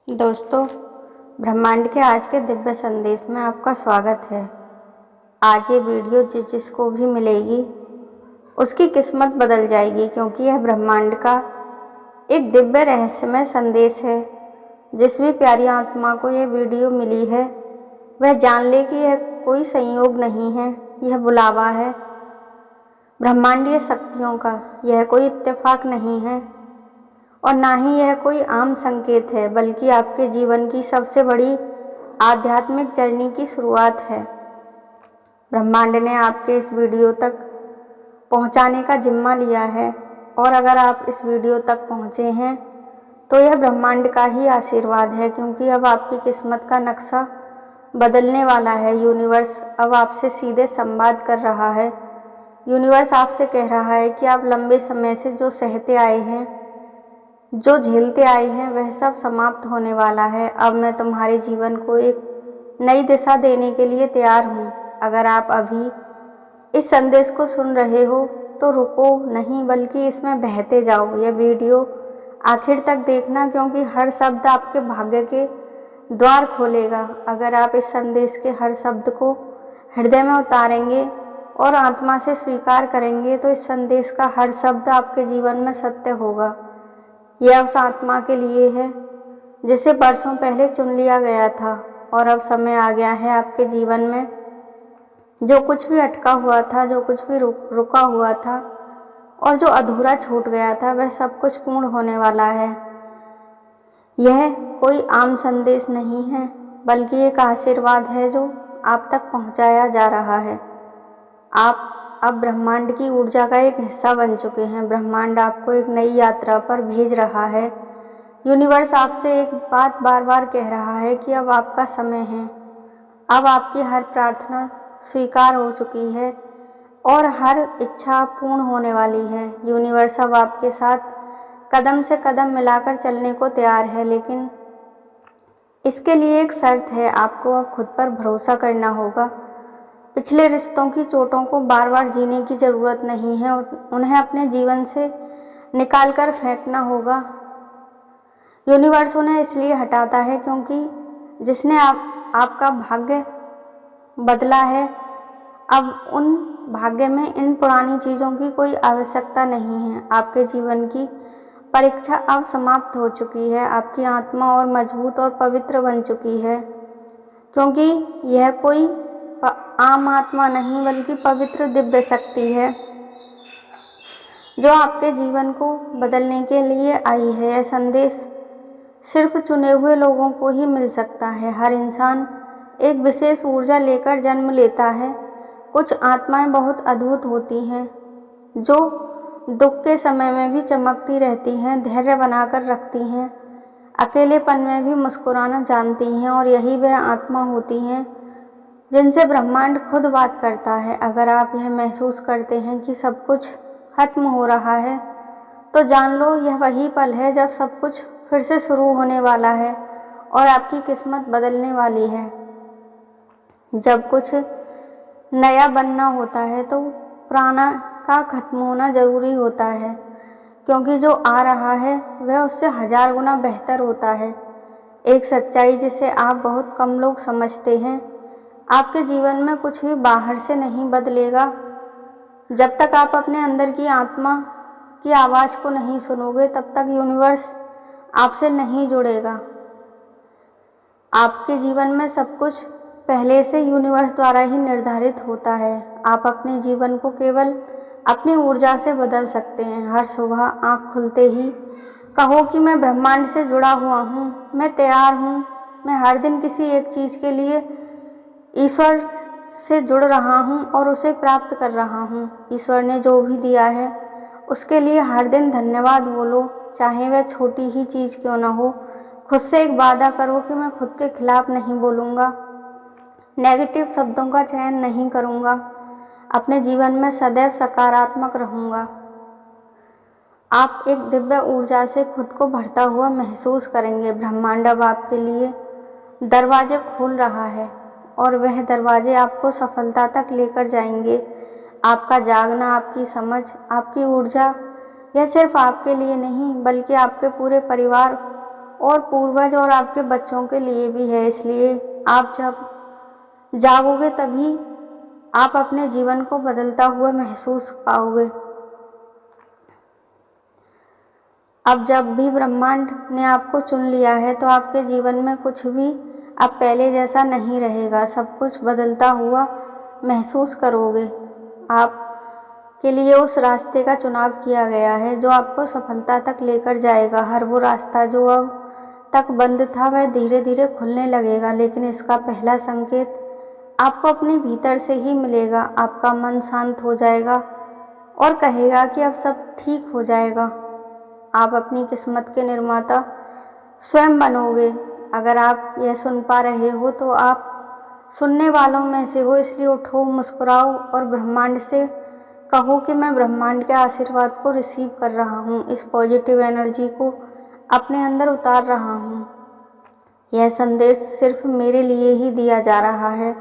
दोस्तों, ब्रह्मांड के आज के दिव्य संदेश में आपका स्वागत है। आज ये वीडियो जिसको भी मिलेगी उसकी किस्मत बदल जाएगी, क्योंकि यह ब्रह्मांड का एक दिव्य रहस्यमय संदेश है। जिस भी प्यारी आत्मा को यह वीडियो मिली है वह जान ले कि यह कोई संयोग नहीं है, यह बुलावा है ब्रह्मांडीय शक्तियों का। यह कोई इत्तेफाक नहीं है और ना ही यह कोई आम संकेत है, बल्कि आपके जीवन की सबसे बड़ी आध्यात्मिक जर्नी की शुरुआत है। ब्रह्मांड ने आपके इस वीडियो तक पहुंचाने का जिम्मा लिया है, और अगर आप इस वीडियो तक पहुंचे हैं तो यह ब्रह्मांड का ही आशीर्वाद है, क्योंकि अब आपकी किस्मत का नक्शा बदलने वाला है। यूनिवर्स अब आपसे सीधे संवाद कर रहा है। यूनिवर्स आपसे कह रहा है कि आप लंबे समय से जो सहते आए हैं, जो झेलते आए हैं, वह सब समाप्त होने वाला है। अब मैं तुम्हारे जीवन को एक नई दिशा देने के लिए तैयार हूँ। अगर आप अभी इस संदेश को सुन रहे हो तो रुको नहीं, बल्कि इसमें बहते जाओ। यह वीडियो आखिर तक देखना, क्योंकि हर शब्द आपके भाग्य के द्वार खोलेगा। अगर आप इस संदेश के हर शब्द को हृदय में उतारेंगे और आत्मा से स्वीकार करेंगे तो इस संदेश का हर शब्द आपके जीवन में सत्य होगा। यह उस आत्मा के लिए है जिसे बरसों पहले चुन लिया गया था, और अब समय आ गया है आपके जीवन में जो कुछ भी अटका हुआ था, जो कुछ भी रुका हुआ था और जो अधूरा छूट गया था, वह सब कुछ पूर्ण होने वाला है। यह कोई आम संदेश नहीं है, बल्कि एक आशीर्वाद है जो आप तक पहुंचाया जा रहा है। आप अब ब्रह्मांड की ऊर्जा का एक हिस्सा बन चुके हैं। ब्रह्मांड आपको एक नई यात्रा पर भेज रहा है। यूनिवर्स आपसे एक बात बार बार कह रहा है कि अब आपका समय है। अब आपकी हर प्रार्थना स्वीकार हो चुकी है और हर इच्छा पूर्ण होने वाली है। यूनिवर्स अब आपके साथ कदम से कदम मिलाकर चलने को तैयार है, लेकिन इसके लिए एक शर्त है। आपको अब खुद पर भरोसा करना होगा। पिछले रिश्तों की चोटों को बार बार जीने की ज़रूरत नहीं है, और उन्हें अपने जीवन से निकाल कर फेंकना होगा। यूनिवर्स उन्हें इसलिए हटाता है क्योंकि जिसने आपका भाग्य बदला है, अब उन भाग्य में इन पुरानी चीज़ों की कोई आवश्यकता नहीं है। आपके जीवन की परीक्षा अब समाप्त हो चुकी है। आपकी आत्मा और मजबूत और पवित्र बन चुकी है, क्योंकि यह कोई आम आत्मा नहीं, बल्कि पवित्र दिव्य शक्ति है जो आपके जीवन को बदलने के लिए आई है। यह संदेश सिर्फ चुने हुए लोगों को ही मिल सकता है। हर इंसान एक विशेष ऊर्जा लेकर जन्म लेता है। कुछ आत्माएं बहुत अद्भुत होती हैं, जो दुख के समय में भी चमकती रहती हैं, धैर्य बनाकर रखती हैं, अकेलेपन में भी मुस्कुराना जानती हैं, और यही वह आत्मा होती हैं जिनसे ब्रह्मांड खुद बात करता है। अगर आप यह महसूस करते हैं कि सब कुछ खत्म हो रहा है, तो जान लो यह वही पल है जब सब कुछ फिर से शुरू होने वाला है और आपकी किस्मत बदलने वाली है। जब कुछ नया बनना होता है तो पुराना का खत्म होना ज़रूरी होता है, क्योंकि जो आ रहा है वह उससे 1000 गुना बेहतर होता है। एक सच्चाई जिसे आप बहुत कम लोग समझते हैं, आपके जीवन में कुछ भी बाहर से नहीं बदलेगा जब तक आप अपने अंदर की आत्मा की आवाज़ को नहीं सुनोगे। तब तक यूनिवर्स आपसे नहीं जुड़ेगा। आपके जीवन में सब कुछ पहले से यूनिवर्स द्वारा ही निर्धारित होता है। आप अपने जीवन को केवल अपनी ऊर्जा से बदल सकते हैं। हर सुबह आँख खुलते ही कहो कि मैं ब्रह्मांड से जुड़ा हुआ हूँ, मैं तैयार हूँ, मैं हर दिन किसी एक चीज़ के लिए ईश्वर से जुड़ रहा हूँ और उसे प्राप्त कर रहा हूँ। ईश्वर ने जो भी दिया है उसके लिए हर दिन धन्यवाद बोलो, चाहे वह छोटी ही चीज़ क्यों ना हो। खुद से एक वादा करो कि मैं खुद के खिलाफ नहीं बोलूँगा, नेगेटिव शब्दों का चयन नहीं करूँगा, अपने जीवन में सदैव सकारात्मक रहूँगा। आप एक दिव्य ऊर्जा से खुद को भरता हुआ महसूस करेंगे। ब्रह्मांड अब आपके लिए दरवाजे खोल रहा है, और वह दरवाजे आपको सफलता तक लेकर जाएंगे। आपका जागना, आपकी समझ, आपकी ऊर्जा, यह सिर्फ आपके लिए नहीं, बल्कि आपके पूरे परिवार और पूर्वज और आपके बच्चों के लिए भी है। इसलिए आप जब जागोगे तभी आप अपने जीवन को बदलता हुआ महसूस पाओगे। अब जब भी ब्रह्मांड ने आपको चुन लिया है तो आपके जीवन में कुछ भी अब पहले जैसा नहीं रहेगा। सब कुछ बदलता हुआ महसूस करोगे। आप के लिए उस रास्ते का चुनाव किया गया है जो आपको सफलता तक लेकर जाएगा। हर वो रास्ता जो अब तक बंद था वह धीरे धीरे खुलने लगेगा, लेकिन इसका पहला संकेत आपको अपने भीतर से ही मिलेगा। आपका मन शांत हो जाएगा और कहेगा कि अब सब ठीक हो जाएगा। आप अपनी किस्मत के निर्माता स्वयं बनोगे। अगर आप यह सुन पा रहे हो तो आप सुनने वालों में से हो, इसलिए उठो, मुस्कुराओ और ब्रह्मांड से कहो कि मैं ब्रह्मांड के आशीर्वाद को रिसीव कर रहा हूँ। इस पॉजिटिव एनर्जी को अपने अंदर उतार रहा हूँ। यह संदेश सिर्फ मेरे लिए ही दिया जा रहा है।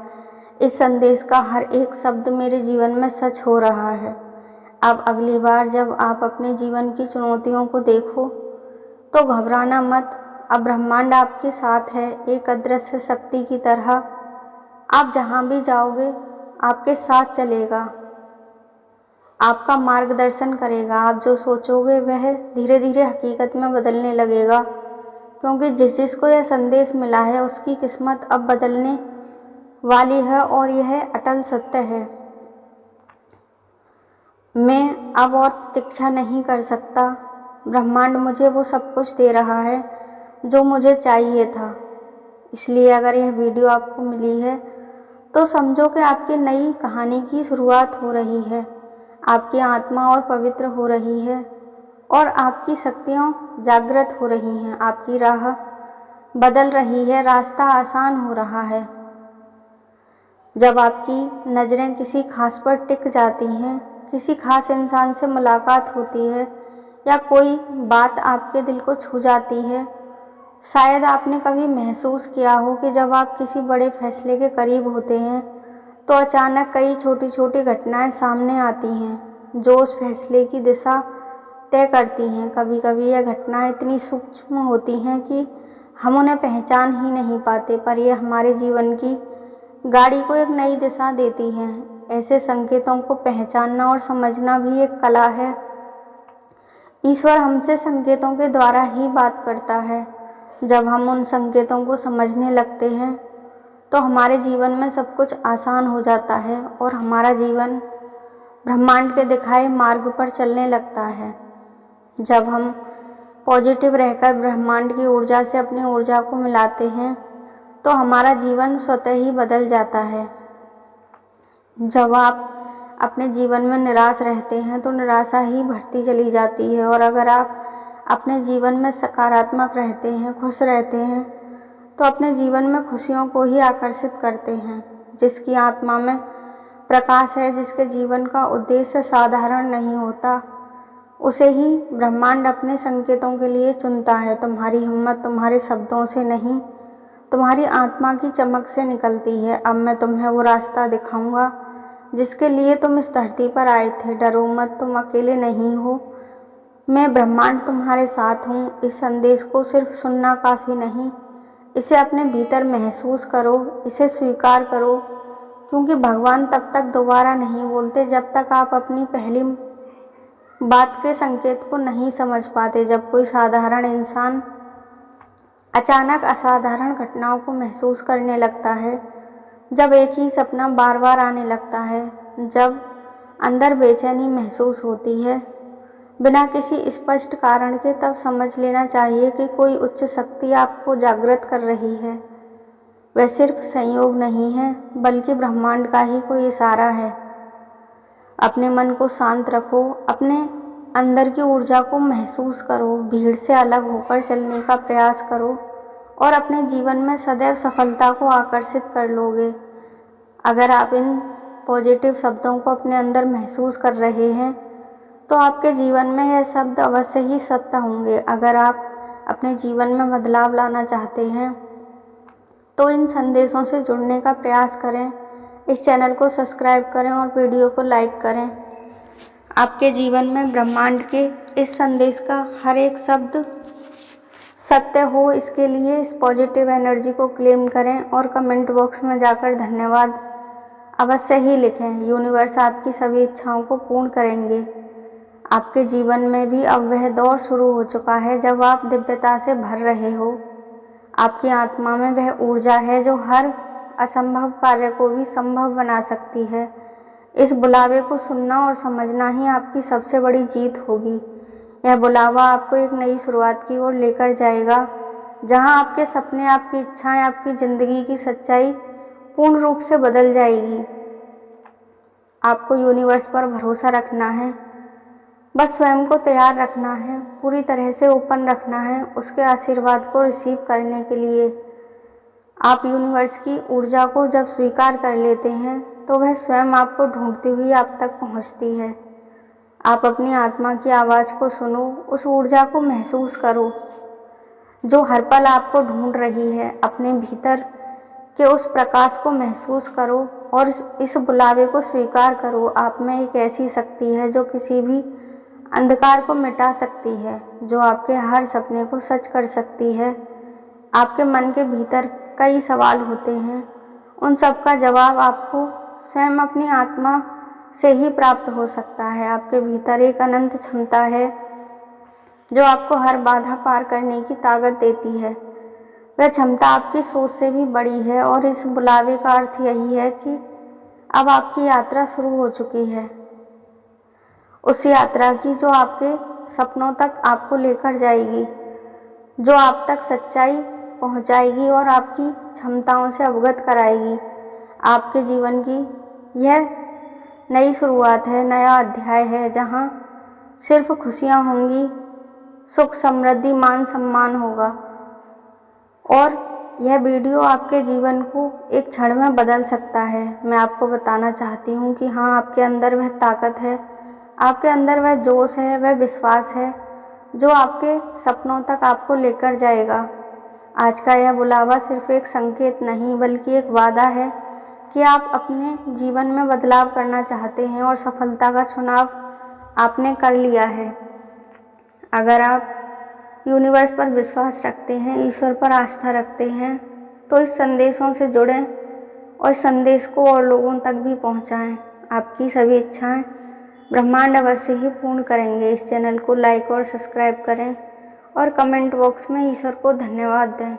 इस संदेश का हर एक शब्द मेरे जीवन में सच हो रहा है। अब अगली बार जब आप अपने जीवन की चुनौतियों को देखो तो घबराना मत। अब ब्रह्मांड आपके साथ है, एक अदृश्य शक्ति की तरह। आप जहाँ भी जाओगे आपके साथ चलेगा, आपका मार्गदर्शन करेगा। आप जो सोचोगे वह धीरे धीरे हकीकत में बदलने लगेगा, क्योंकि जिसको यह संदेश मिला है उसकी किस्मत अब बदलने वाली है और यह अटल सत्य है। मैं अब और प्रतीक्षा नहीं कर सकता। ब्रह्मांड मुझे वो सब कुछ दे रहा है जो मुझे चाहिए था। इसलिए अगर यह वीडियो आपको मिली है तो समझो कि आपकी नई कहानी की शुरुआत हो रही है। आपकी आत्मा और पवित्र हो रही है और आपकी शक्तियाँ जागृत हो रही हैं। आपकी राह बदल रही है, रास्ता आसान हो रहा है। जब आपकी नज़रें किसी खास पर टिक जाती हैं, किसी खास इंसान से मुलाकात होती है या कोई बात आपके दिल को छू जाती है, शायद आपने कभी महसूस किया हो कि जब आप किसी बड़े फैसले के करीब होते हैं तो अचानक कई छोटी छोटी घटनाएं सामने आती हैं जो उस फैसले की दिशा तय करती हैं। कभी कभी यह घटनाएं इतनी सूक्ष्म होती हैं कि हम उन्हें पहचान ही नहीं पाते, पर यह हमारे जीवन की गाड़ी को एक नई दिशा देती हैं। ऐसे संकेतों को पहचानना और समझना भी एक कला है। ईश्वर हमसे संकेतों के द्वारा ही बात करता है। जब हम उन संकेतों को समझने लगते हैं तो हमारे जीवन में सब कुछ आसान हो जाता है और हमारा जीवन ब्रह्मांड के दिखाए मार्ग पर चलने लगता है। जब हम पॉजिटिव रहकर ब्रह्मांड की ऊर्जा से अपनी ऊर्जा को मिलाते हैं तो हमारा जीवन स्वतः ही बदल जाता है। जब आप अपने जीवन में निराश रहते हैं तो निराशा ही बढ़ती चली जाती है, और अगर आप अपने जीवन में सकारात्मक रहते हैं, खुश रहते हैं, तो अपने जीवन में खुशियों को ही आकर्षित करते हैं। जिसकी आत्मा में प्रकाश है, जिसके जीवन का उद्देश्य साधारण नहीं होता, उसे ही ब्रह्मांड अपने संकेतों के लिए चुनता है। तुम्हारी हिम्मत तुम्हारे शब्दों से नहीं, तुम्हारी आत्मा की चमक से निकलती है। अब मैं तुम्हें वो रास्ता दिखाऊंगा जिसके लिए तुम इस धरती पर आए थे। डरो मत, तुम अकेले नहीं हो। मैं ब्रह्मांड तुम्हारे साथ हूँ। इस संदेश को सिर्फ सुनना काफ़ी नहीं, इसे अपने भीतर महसूस करो, इसे स्वीकार करो, क्योंकि भगवान तब तक दोबारा नहीं बोलते जब तक आप अपनी पहली बात के संकेत को नहीं समझ पाते। जब कोई साधारण इंसान अचानक असाधारण घटनाओं को महसूस करने लगता है, जब एक ही सपना बार बार आने लगता है, जब अंदर बेचैनी महसूस होती है बिना किसी स्पष्ट कारण के, तब समझ लेना चाहिए कि कोई उच्च शक्ति आपको जागृत कर रही है। वह सिर्फ संयोग नहीं है, बल्कि ब्रह्मांड का ही कोई इशारा है। अपने मन को शांत रखो, अपने अंदर की ऊर्जा को महसूस करो, भीड़ से अलग होकर चलने का प्रयास करो और अपने जीवन में सदैव सफलता को आकर्षित कर लोगे। अगर आप इन पॉजिटिव शब्दों को अपने अंदर महसूस कर रहे हैं तो आपके जीवन में यह शब्द अवश्य ही सत्य होंगे। अगर आप अपने जीवन में बदलाव लाना चाहते हैं तो इन संदेशों से जुड़ने का प्रयास करें। इस चैनल को सब्सक्राइब करें और वीडियो को लाइक करें। आपके जीवन में ब्रह्मांड के इस संदेश का हर एक शब्द सत्य हो, इसके लिए इस पॉजिटिव एनर्जी को क्लेम करें और कमेंट बॉक्स में जाकर धन्यवाद अवश्य ही लिखें। यूनिवर्स आपकी सभी इच्छाओं को पूर्ण करेंगे। आपके जीवन में भी अब वह दौर शुरू हो चुका है जब आप दिव्यता से भर रहे हो। आपकी आत्मा में वह ऊर्जा है जो हर असंभव कार्य को भी संभव बना सकती है। इस बुलावे को सुनना और समझना ही आपकी सबसे बड़ी जीत होगी। यह बुलावा आपको एक नई शुरुआत की ओर लेकर जाएगा, जहां आपके सपने, आपकी इच्छाएं, आपकी ज़िंदगी की सच्चाई पूर्ण रूप से बदल जाएगी। आपको यूनिवर्स पर भरोसा रखना है, बस स्वयं को तैयार रखना है, पूरी तरह से ओपन रखना है उसके आशीर्वाद को रिसीव करने के लिए। आप यूनिवर्स की ऊर्जा को जब स्वीकार कर लेते हैं तो वह स्वयं आपको ढूंढती हुई आप तक पहुंचती है। आप अपनी आत्मा की आवाज़ को सुनो, उस ऊर्जा को महसूस करो जो हर पल आपको ढूंढ रही है। अपने भीतर के उस प्रकाश को महसूस करो और इस बुलावे को स्वीकार करो। आप में एक ऐसी शक्ति है जो किसी भी अंधकार को मिटा सकती है, जो आपके हर सपने को सच कर सकती है। आपके मन के भीतर कई सवाल होते हैं, उन सब का जवाब आपको स्वयं अपनी आत्मा से ही प्राप्त हो सकता है। आपके भीतर एक अनंत क्षमता है जो आपको हर बाधा पार करने की ताकत देती है। वह क्षमता आपकी सोच से भी बड़ी है और इस बुलावे का अर्थ यही है कि अब आपकी यात्रा शुरू हो चुकी है, उस यात्रा की जो आपके सपनों तक आपको लेकर जाएगी, जो आप तक सच्चाई पहुंचाएगी और आपकी क्षमताओं से अवगत कराएगी। आपके जीवन की यह नई शुरुआत है, नया अध्याय है, जहां सिर्फ खुशियां होंगी, सुख, समृद्धि, मान सम्मान होगा। और यह वीडियो आपके जीवन को एक क्षण में बदल सकता है। मैं आपको बताना चाहती हूँ कि हाँ, आपके अंदर वह ताकत है, आपके अंदर वह जोश है, वह विश्वास है जो आपके सपनों तक आपको लेकर जाएगा। आज का यह बुलावा सिर्फ एक संकेत नहीं बल्कि एक वादा है कि आप अपने जीवन में बदलाव करना चाहते हैं और सफलता का चुनाव आपने कर लिया है। अगर आप यूनिवर्स पर विश्वास रखते हैं, ईश्वर पर आस्था रखते हैं, तो इस संदेशों से जुड़ें और इस संदेश को और लोगों तक भी पहुंचाएं। आपकी सभी इच्छाएं ब्रह्मांड अवश्य ही पूर्ण करेंगे। इस चैनल को लाइक और सब्सक्राइब करें और कमेंट बॉक्स में ईश्वर को धन्यवाद दें।